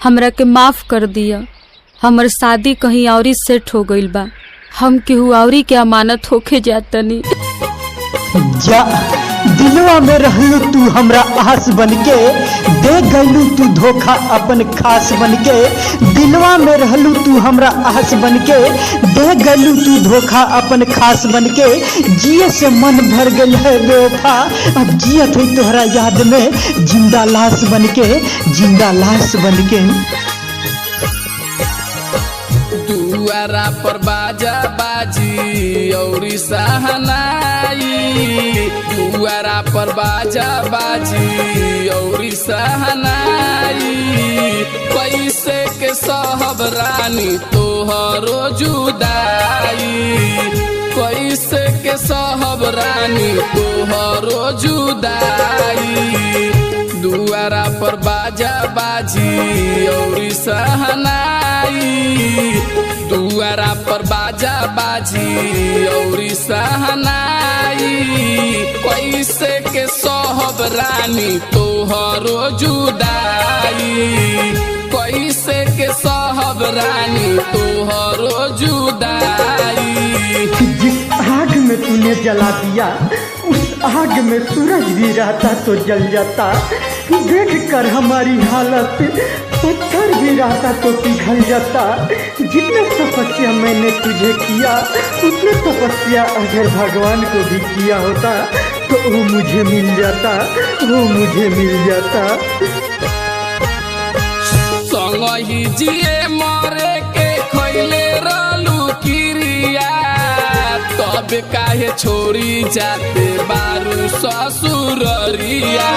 हमरा के माफ कर दिया। हमर शादी कहीं औरी सेट हो गइल बा। हम केहू औरी के अमानत होके जातनी। जा दिलवा में रहलू तू हमरा आस बनके, दे गलू तू धोखा अपन खास बनके। दिलवा में रहलू तू हमरा आस बनके, दे गलू तू धोखा अपन खास बनके। जिए से मन भर गल है बेवफा, अब जियत है तोहरा याद में जिंदा लाश बनके, जिंदा लाश बनके। दुआरा पर बाजा बाजी औरी सहनाई, दुआरा पर बाजा बाजी औरी सहनाई। कैसे के सहब रानी तोहरो जुदाई, कैसे के सहब रानी तोहरो जुदाई। दुआरा पर बाजा बाजी औरी सहनाई, दुआरा पर बाजा बाजी औरी सहनाई। कैसे के सहब रानी तोहरो जुदाई, कैसे के सहब रानी तोहरो जुदाई। जिस आग में तूने जला दिया उस आग में सूरज भी रहता तो जल जाता। देख कर हमारी हालत पत्थर भी रहता तो पिघल जाता। जितने तपस्या मैंने तुझे किया उतने तपस्या अगर भगवान को भी किया होता तो वो मुझे मिल जाता, वो मुझे मिल जाता। संगही जिए मरे के खैले रहलू किरिया, तब काहे छोड़ी जाते बारू ससुररिया।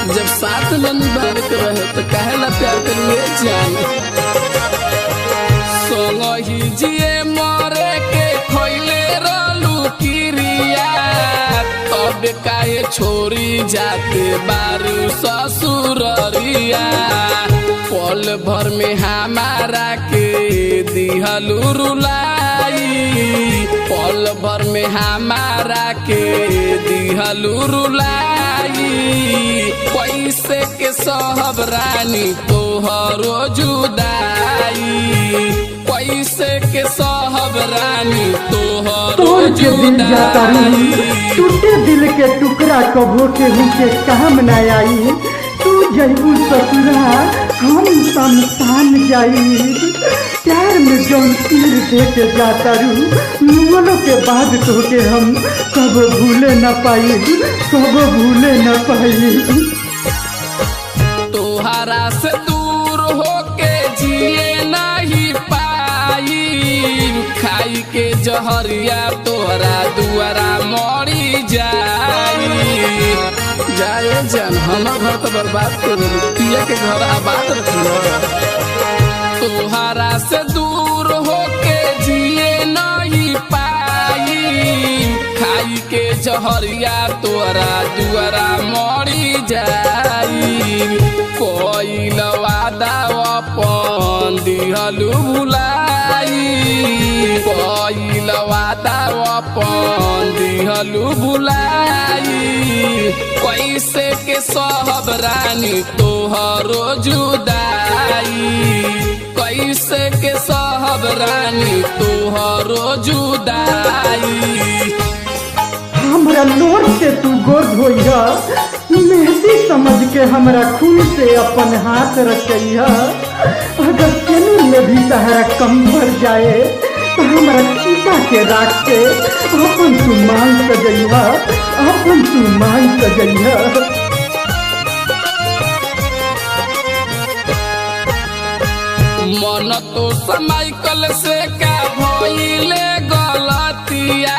जब साथ में निभावे के रहे तो काहे ला प्यार करिए जान। संगही जिए मरे के खैले रहलू किरिया, तब काहे छोड़ी जाते बारू ससुररिया। पल भर में हमारा के दिहलू रुलाई, पल भर में हमारा के दिहलू रुलाई। कैसे के सहब रानी तोहरो जुदाई, कैसे के सहब रानी तोहरो जुदाई। टूटे दिल के टुकड़ा कबो केहू के काम न आई। तू जैबू ससुरा हम शमशान जाई। प्यार में जौन तीर देके जाता रू मुगलों के बाद तोके हम कब भूले न पाई, कब भूले न पाई। तोहरा से दूर होके जिए नहीं पाई, खाई के जहरिया तोहरा दुआरा मरी जाई। जाए जान हमार घर तो बर्बाद कर पिया के घर आबाद रखियो। तोहरा से दूर होके जिए नहीं पाई, खाई के जहरिया तोरा दुआरा मरी जाई। कोई वादा अपन दिहलू भुलाई, कोई वादा अपन दिहलू भुलाई। कैसे के सहब रानी तोहरो जुदाई, कैसे के सहब रानी तोहरो जुदाई। हमरा लोर से तू गोर धोइया, मेहंदी समझ के हमरा खून से अपन हाथ रचैया। अगर केनू में भी सहारा कम भर जाए तो हमरा चीता के राख के अपन तू मांग सजैया, अपन तू मांग सजैया। मन तो समय कल से का भइले गलतिया,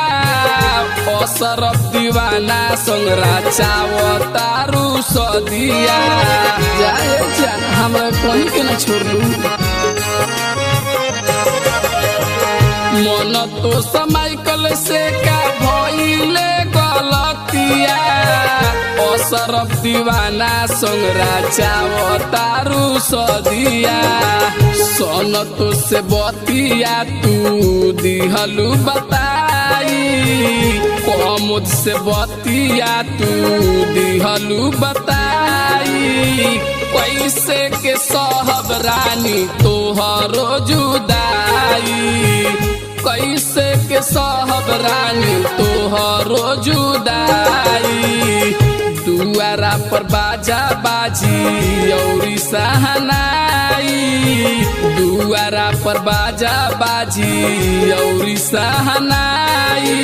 असरफ दीवाना संगरा चावतारू सदिया। जाए जान हमरा कहीं के न छोड़लू। मन तो समय कल से का भइले गलतिया, असरफ दीवाना संगरा चावतारू सदिया। सोनतो से बतिया तू दिहलू बताई कमोद से बतिया तू दिहलू बताई कैसे के सहब रानी तोहरो जुदाई कैसे के सहब रानी तोहरो जुदाई दुआरा पर बाजा बाजी औरी सहनाई दुआरा पर बाजा बाजी औरी सहनाई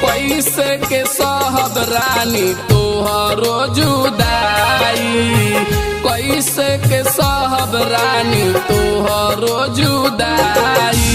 कैसे के सहब रानी तोहरो जुदाई कैसे के सहब रानी तोहरो जुदाई।